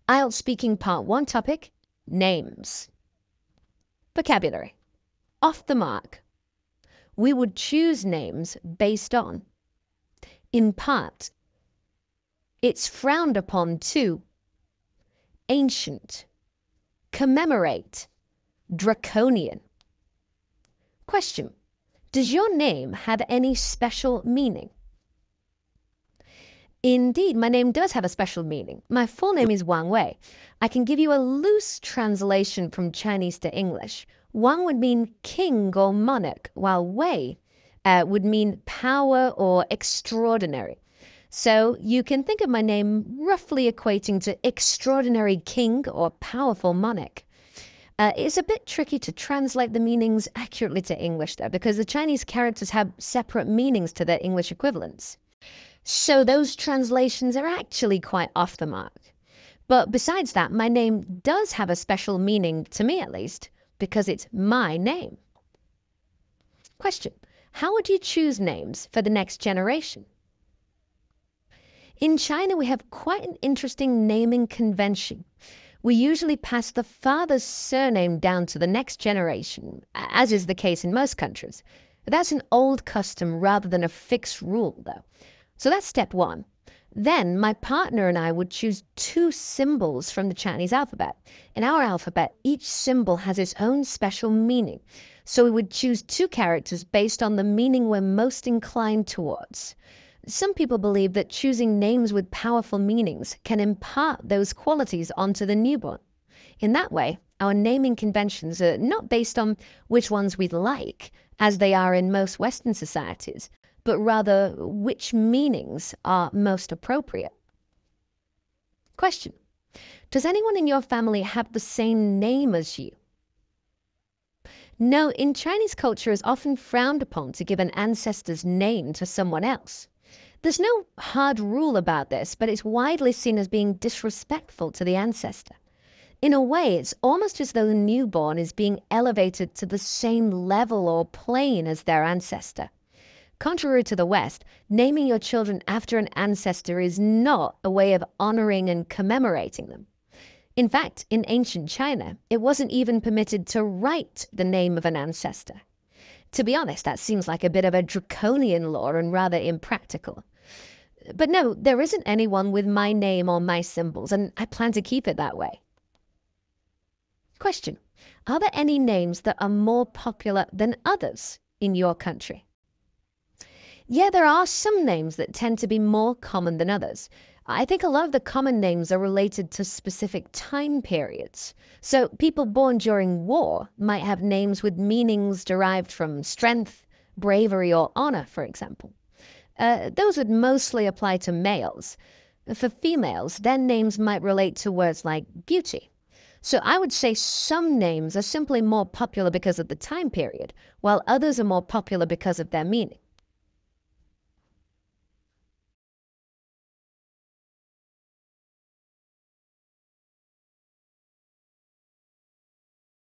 IELTS Speaking Part 1 topic, names. Vocabulary. Off the mark. We would choose names based on. In part. It's frowned upon to. Ancient. Commemorate. Draconian. Question. Does your name have any special meaning? Indeed, my name does have a special meaning. My full name is Wang Wei. I can give you a loose translation from Chinese to English. Wang would mean king or monarch, while Wei would mean power or extraordinary. So you can think of my name roughly equating to extraordinary king or powerful monarch. It's a bit tricky to translate the meanings accurately to English, though, because the Chinese characters have separate meanings to their English equivalents. So those translations are actually quite off the mark. But besides that, my name does have a special meaning, to me at least, because it's my name. Question. How would you choose names for the next generation? In China, we have quite an interesting naming convention. We usually pass the father's surname down to the next generation, as is the case in most countries. That's an old custom rather than a fixed rule, though. So that's step one. Then my partner and I would choose two symbols from the Chinese alphabet. In our alphabet, each symbol has its own special meaning. So we would choose two characters based on the meaning we're most inclined towards. Some people believe that choosing names with powerful meanings can impart those qualities onto the newborn. In that way, our naming conventions are not based on which ones we like, as they are in most Western societies, but rather which meanings are most appropriate. Question. Does anyone in your family have the same name as you? No, in Chinese culture it's often frowned upon to give an ancestor's name to someone else. There's no hard rule about this, but it's widely seen as being disrespectful to the ancestor. In a way, it's almost as though the newborn is being elevated to the same level or plane as their ancestor. Contrary to the West, naming your children after an ancestor is not a way of honoring and commemorating them. In fact, in ancient China, it wasn't even permitted to write the name of an ancestor. To be honest, that seems like a bit of a draconian law and rather impractical. But no, there isn't anyone with my name or my symbols, and I plan to keep it that way. Question. Are there any names that are more popular than others in your country? Yeah, there are some names that tend to be more common than others. I think a lot of the common names are related to specific time periods. So people born during war might have names with meanings derived from strength, bravery, or honor, for example. Those would mostly apply to males. For females, their names might relate to words like beauty. So I would say some names are simply more popular because of the time period, while others are more popular because of their meaning.